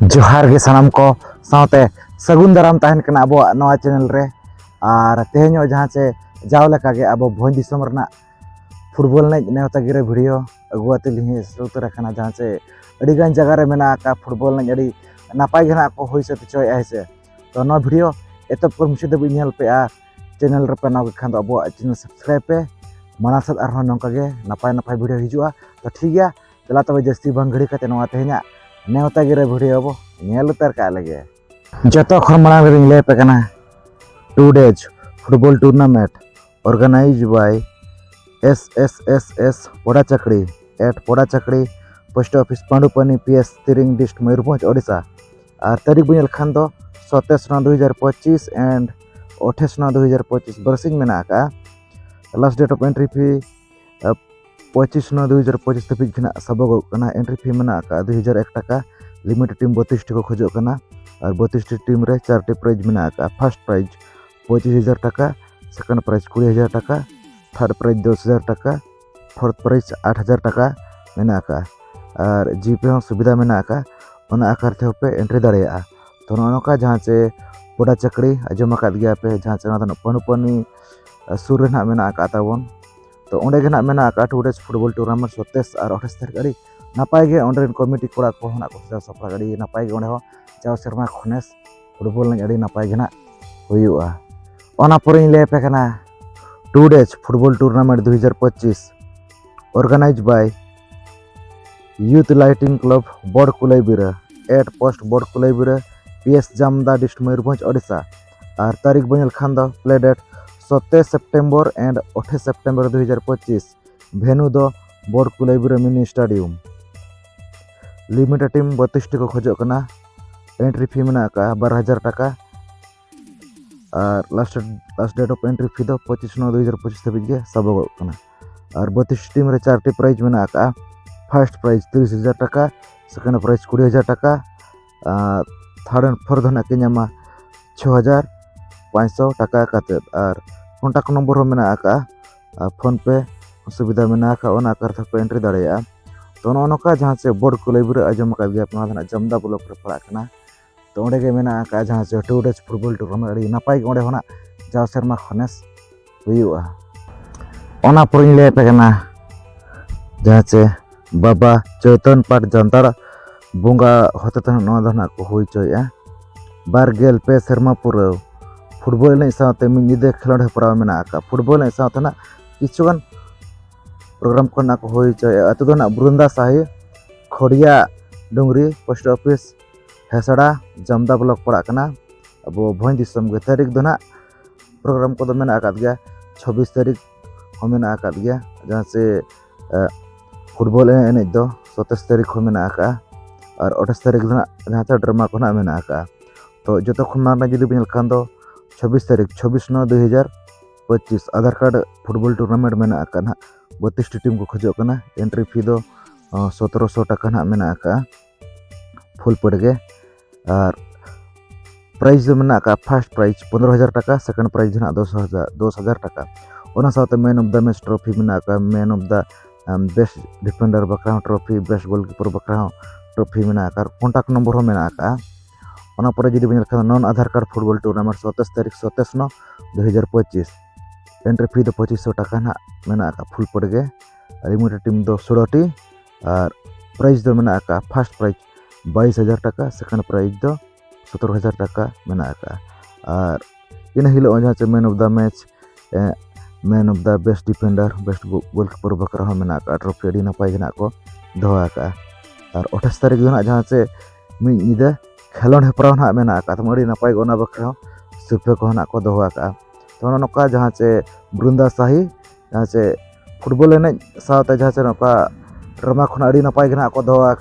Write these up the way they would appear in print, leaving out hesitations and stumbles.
जोहार गे सानाम को साथे सगुन दाराम तहन कना अब नवा चैनल रे और तेहन जहाँ से जाव लेका गे अब भोज दिसम रना फुटबॉल ने नेवता गिरे वीडियो अगुआते लिहि उतर कना जहाँ से अड़ीगान जगह रे मेना का फुटबॉल ने अड़ी नापाय गे ना को होई से चोय ऐसे तो नवा वीडियो एतब पर मुझे भी नेल पे आ चैनल रे पे नाव खान तो अब चैनल सब्सक्राइब पे माना साथ आरो नंका गे नापाय नापाय वीडियो हिजुआ तो ठीक गया चला तब जस्ती बंगड़ी कते नवा तेहना नेवता गिरे वीडियो अब नेल उतर का लगे जतो खर मांग रे ले पे कना 2 days football tournament organise by SSSS Podachakadi at Podachakadi post office Pandupani PS Tiring dist Mayurbhanj Odisha और तारीख बन खान दो 27/9/2025 एंड 28/9/2025 बरसिंग में का last date of entry fee 25/9/2025 तक सबक एंट्री फी में 2001 टाका लिमिटेड टीम 32 टी को खोजना और 32 टी टीम रे 4 टी प्राइज में फर्स्ट प्राइज 25,000 टाका सेकंड प्राइज 20,000 टाका थर्ड प्राइज 10,000 टाका फोर्थ प्राइज 8,000 टाका में और जीपे हो सुविधा में आकार थे पे एंट्री दाड़ा तो नौका जहाँ से पोड़ा चकड़ी आजम गया पे जहाँ से पनुपनी सुर में ताबन तो अंडे में 2 days फुटबॉल टूर्नामेंट 27 और 28 तारीख अड़ी नापाय गे अंडे कमिटी कोड़ा को सफा अड़ी नापाय गे अंडे जाओ सेरमा खनेस फुटबॉल अड़ी नापाय गे हुआ ओना पर ले पे 2 days football tournament 2025 organise by youth lighting club बोर्ड कुलैबिरा एट पोस्ट बोर्ड कुलैबिरा PS जामदा डिस्ट मयूरभंज ओडिशा और तारीख बन खान दो प्ले डेट 27 सितंबर एंड 28 सितंबर 2025 भेन्यू दो बोर्ड Kulaibira mini stadium limited team 32 टी को खोजना एंट्री फी में 12,000 टाका और last date of entry fee दो 25/9/2025 तक गे सबक और 32 टीम रे 4 टी प्राइज में फर्स्ट प्राइज 30,000 टाका सेकंड प्राइज 20,000 टाका थर्ड एंड फोर्थ के नामा 6,500 टाका काते और कॉन्टैक्ट नंबर हो में फोन पे सुविधा में आकार पे एंट्री दाड़ा तो नौका जहाँ से बोर्ड कुलैबिरा आजम गया जमदा ब्लॉक रे पड़ा तो अंडे में जहाँ से 2 days फुटबॉल टूर्नामेंट अड़ी नापाय अंडे होना जाओ सेरमा खनेस हुआ ओना पर ले पे जहाँ से बाबा चैतन पाठ जानतार बंगा होते को हुई चोया 12 पे सेरमा पूरा फुटबॉल एन साथे मिदे खेलोड हेपराव में फुटबॉल एन साथे किचुगान प्रोग्राम को हुई चोया अतु दो बुरुंदा साही खड़िया डुंगरी पोस्ट ऑफिस हेसड़ा जमदा ब्लॉक पड़ा अब भोज दिसम गे तारीख दो प्रोग्राम को में गया 26 तारीख हो में गया जहाँ से फुटबॉल एने दो 27 तारीख हो में और 28 तारीख जहाँ से ड्रामा को में तो जो खुद जुदी बन खान दो 26 तारीख 26/9/2025 आधार कार्ड फुटबॉल टूर्नामेंट में 32 टी टीम को खोजना एंट्री फी दो 1,700 टाका में फुल पड़गे और प्राइज में फर्स्ट प्राइज 15,000 टाका सेकंड प्राइज 10,000 टाका ओना साथे man of the match trophy में man of the best defender बकरा ट्रॉफी बेस्ट गोलकीपर बकरा ट्रॉफी में कॉन्टैक्ट नंबर में ओना पर जुदी बन नॉन आधार कार्ड फुटबॉल टूर्नामेंट 27 तारीख 27/9/2025 एंट्री फी दो 2,500 टाका में फुल पड़गे लिमिटेड टीम दो 16 टी और प्राइज दो में फर्स्ट प्राइज 22,000 टाका सेकंड प्राइज दो 17,000 टाका में और इन हिलो जहाँ से man of the match man of the best defender best goalkeeper बकरा में ट्रॉफी अड़ी नपाय को दोहा और 28 तारीख दो जहाँ से मिदे खेलोड हेपराव में अड़ी नपाय बकरा सिरपे को दोहा तो नौका जहाँ से बुरुंदा साही जहाँ से फुटबॉल एन साथे जहाँ से नौका ड्रामा खन अड़ी नपाय को दोहा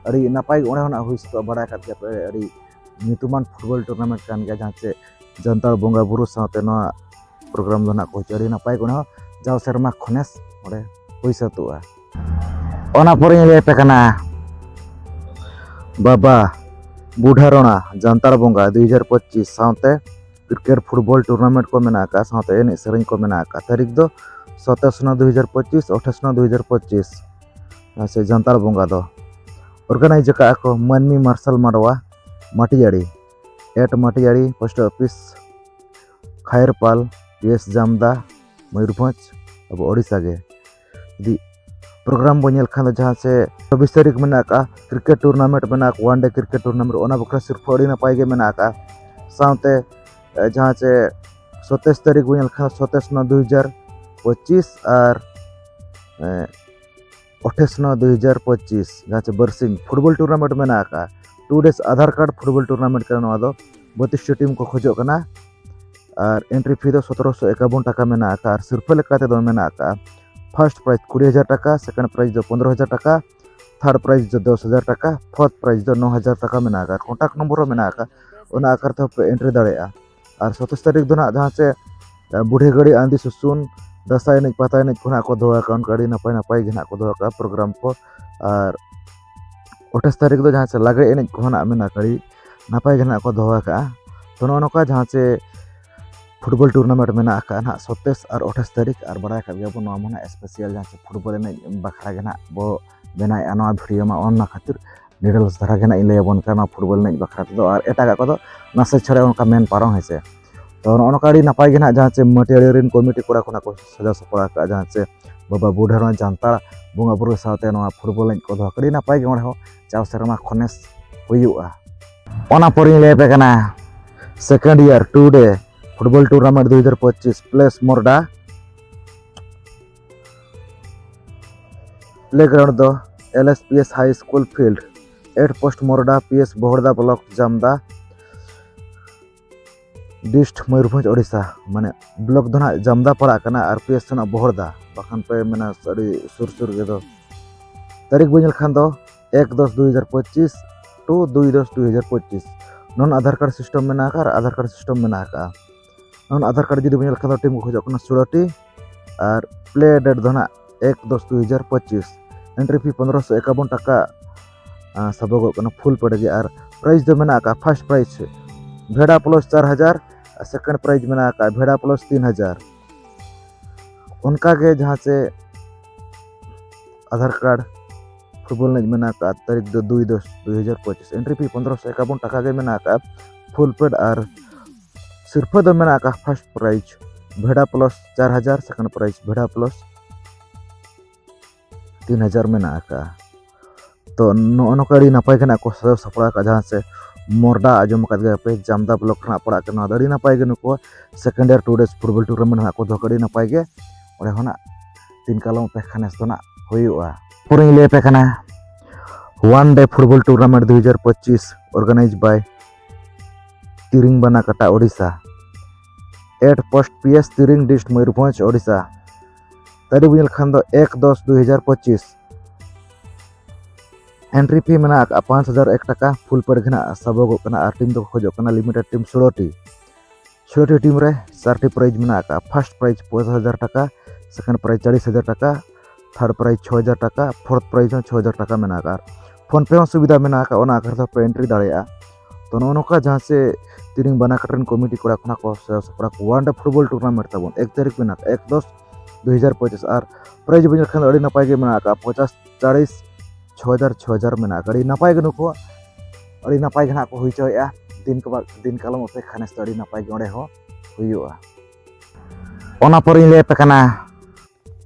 अड़ी नपाय हुई बड़ा पे नीतुमान फुटबॉल टूर्नामेंट कान गया जहाँ से जनता बंगा बुरु साथे प्रोग्राम दो को अड़ी नपाय जाओ सेरमा खनेस हुई सतुआ ओना पर ले पे बाबा बुढ़ारोना जानतार बंगा 2025 साथे क्रिकेट फुटबॉल टूर्नामेंट को में साथे एने सेरें को में तारीख दो 27/9/2025 28/9/2025 से जानतार बंगा दो ऑर्गेनाइज को मानमी मार्शल माडवा Matiyadi at Matiyadi post office Khairpal PS Jamda Mayurbhanj अब ओडिशा के यदि प्रोग्राम बो खान जहाँ से 24 तारीख में क्रिकेट टूर्नामेंट में वनडे क्रिकेट टूर्नामेंट बखरा सिर्फ अड़ी नपाय के साथ जहाँ से 27 तारीख बो खान 27/9/2025 और 28/9/2025 जहाँ से बरसिंग फुटबॉल टूर्नामेंट में 2 डेज आधार कार्ड फुटबॉल टूर्नामेंट का 32 टीम को खोजना और एंट्री फी 1751 टाका में और सिरफा लेकाते में फर्स्ट प्राइज 20,000 टाका सेकेंड प्राइज 15,000 टाका थर्ड प्राइज 10,000 टाका फोर्थ प्राइज 9,000 टाका में कॉन्टैक्ट नंबर में आकार पे एंट्री दाड़ा और 27 तारीख जहाँ से बुढ़ी गड़ी आंधी सुसुन दसा एन पाता एन को दोहा अड़ी नपाय नपाय को दोहा प्रोग्राम को और 28 तारीख जहाँ से लागड़े एन को गड़ी नपाय को दोहा तो नौका जहाँ से फुटबॉल टूर्नामेंट में 27 और 28 तारीख और बड़ा गया स्पेशल जहाँ से फुटबॉल एन बखरा के बो बनाए भिडियो में खातिर डिटेल्स धारा के लैबन का फुटबॉल एन बखरा तो और एटा को नासे छड़े उनका मेन पारों है तो नौका नपाय के जहाँ से मटियाड़ी कमिटी कोड़ा को सजा सपड़ा जहाँ से बाबा बुढ़ा जानता बंगा बुरु साथे फुटबॉल एन को दोहा नपाय के चाव सेरमा खनेस होना पर लेपे second year 2 day football tournament 2025 place Morda playground दो LSPS high school field 8 post Morda PS Bohorda block Jamda district Mayurbhanj Odisha माने ब्लॉक दो ना जामदा पड़ा और PS बोहरदा बखान पे मेना सुर सुर के दो तारीख बन खान दो 1/10/2025 to 2/10/2025 non Aadhaar card system में आधार कार्ड सिस्टम में नॉन आधार कार्ड जुदी बन खान टीम को खोजना 16टी और प्ले डेट दो 1/10/2025 एंट्री फी 1551 टाका सबक फुल पड़ेगी और प्राइज दो में फर्स्ट प्राइज भेड़ा प्लस 4,000 सेकेंड प्राइज में भेड़ा प्लस 3,000 उनका के जहाँ से आधार कार्ड फुटबॉल में तारीख 2/10/2025 एंट्री फी 1551 टाका के में फुल पेड और सिर्फ दो में फर्स्ट प्राइज भेड़ा प्लस 4,000 सेकेंड प्राइज भेड़ा प्लस 3,000 में तो नौका नपाय को सजा सपड़ा जहाँ से मोरडा आजम पे जामदा ब्लॉक पड़ा के नपाय नुको second year 2 days football tournament को दोहा नपाय के तीन कालम पे खानेस पूरी लेपे one day football tournament 2025 organise by Tiring Banakata Odisha 8 post PS Tiring district Mayurbhanj Odisha तारीख बन खान 1/10/2025 एंट्री फी में 5,001 टाका फुल पेड सबक और टीम तो खोजना लिमिटेड टीम 16टी टीम रे 4टी प्राइज में फर्स्ट प्राइज 5,000 टाका सेकेंड प्राइज 40,000 टाका थर्ड प्राइज 6,000 टाका फोर्थ प्राइज 6,000 टाका में फोन पे सुविधा में आकार पे एंट्री दाड़ा तो नौका जहाँ से तिरिंग बनाकाटन कमिटी कोड़ा को सपड़ा वन डे फुटबॉल टूर्नामेंट तब 1 तारीख में 1/10/2025 और प्राइज बन खान अड़ी नपाय के 50 40 6,000 6,000 में अड़ी नपाय के नुको अड़ी नपाय के को हुईचोया दिन कालम पे खानेस अड़ी नपाय के हुआ ओना पर लेपे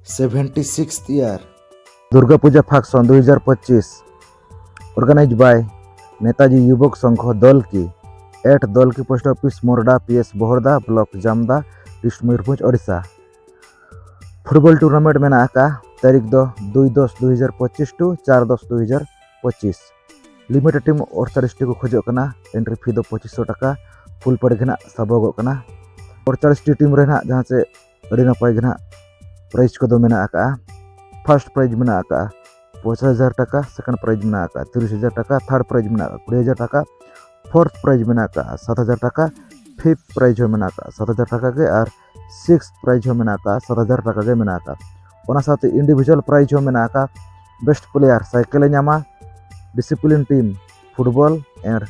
76th year Durga Puja function 2025 organise by Netaji Yuvak Sangh दल की 8 दल की post office Morda PS Bohorda block Jamda district Mayurbhanj Odisha football tournament में तारीख 2/10/2025 टू 4/10/2025 लिमिटेड टीम 48 टी को खोजना एंट्री फी 2500 टाका फुल पड़े सबक 48 टीम रे जहाँ से अड़ी नपाय प्राइज को में फर्स्ट प्राइज में 50,000 टाका सेकेंड प्राइज में 30,000 टाका थर्ड प्राइज में 20,000 टाका फोर्थ प्राइज में 7,000 टाका फिफ्थ प्राइज में 7,000 टाका के और सिक्स प्राइज में 7,000 टाका के में इंडिविजुअल प्राइज में बेस्ट प्लेयर साइकिल नामा discipline team football and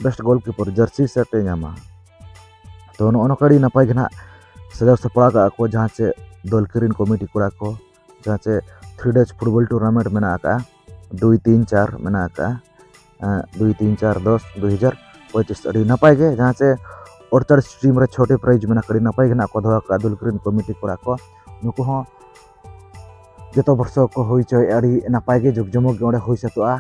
best goalkeeper Jersey set नामा तो नौका नपाय के सजा सपड़ा को जहाँ से दल किरीन कमिटी कोड़ा को जहाँ से 3 डेज फुटबॉल टूर्नामेंट में 2 3 4 मेना का 2 3 4 10 2025 अड़ी नपाय गे जहाँ से ऑर्चर्ड स्ट्रीम रे छोटे प्राइज मेना कड़ी नपाय गे ना को दो का दुलकरीन कमिटी कोड़ा को नुको हो जतो वर्ष को होई चय अड़ी नपाय गे जुग जमक ओडे होई सतुआ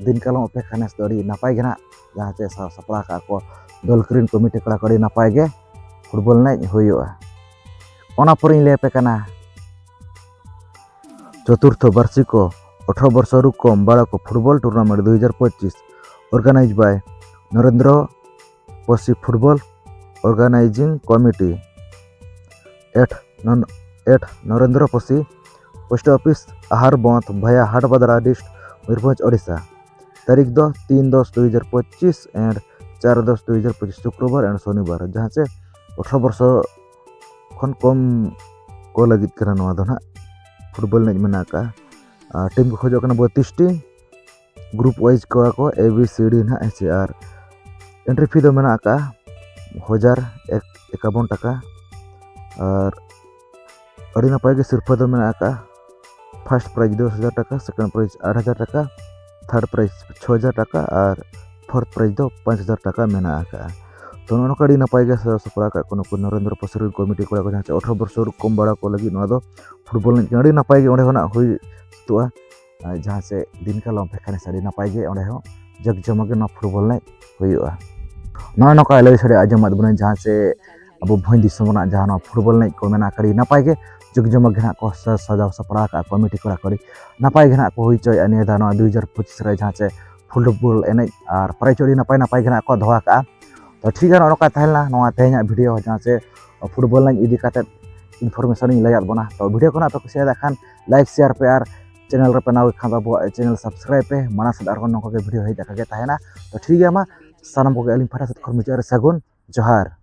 दिन कालम अपेक्षा नेस अड़ी नपाय गे ना जहाँ से सपड़ा का को दुलकरीन कमिटी कोड़ा कड़ी नपाय गे फुटबॉल नाइज होयुआ ओना परिन लेपे कना चतुर्थ वार्षिको 18 वर्ष रु कम बालक football tournament 2025 organise by Narendra Pasi football organising committee at Narendra Pasi post office आहार बंथ भया हाटबदरा डिस्ट्रिक्ट मयूरभंज ओडिशा तारीख 3/10/2025 एंड 4/10/2025 शुक्रवार एंड शनिवार जहाँ से 18 वर्ष खन कम को लगित करना नवा दो ना फुटबॉल नेज मेना का टीम को खोजो कना 32 टी ग्रुप वाइज को ए बी सी डी ना ऐसे आर एंट्री फी दो मेना का 1051 टाका और अड़ी नपाय के सिर्फ दो मेना का फर्स्ट प्राइज 10,000 टाका सेकंड प्राइज 8,000 टाका थर्ड प्राइज 6,000 टाका और फोर्थ प्राइज दो 5,000 टाका मेना का तो नोकड़ी नपाय गे सपड़ा का कोनो नरेंद्र पसरी कमिटी कोड़ा को जहाँ 18 वर्ष कम बड़ा को लगी दो फुटबॉल अड़ी नपाय गे ओंडे होना हुई तुआ जहाँ से दिन कालम फेखाने साड़ी नपाय गे ओंडे हो जग जमगे ना फुटबॉल नाइज हुआ ना नका लय साड़ी आजमात बने जहाँ से अब भोज दिसमना जहाँ फुटबॉल नाइज को मेना कड़ी नपाय गे जग जमगे ना को सजाव सपड़ा का कमिटी कोड़ा कड़ी नपाय गे ना को हुई चय अने दा 2025 रे जहाँ से फुटबॉल एने और प्राइज अड़ी नपाय गे ना को धोआ का तो ठीक है नौका तहलना तेहना वीडियो जहाँ से फुटबॉल इदी काते इनफॉर्मेशन लैद बना तो वीडियो को पे कुछ खान लाइक शेयर पे और चैनल रे पे नाव खान अब चैनल सब्सक्राइब पे माना से नौका वीडियो हज तहना तो ठीक है मा सानम को अली फटा से मुचाद सगुन जोहार।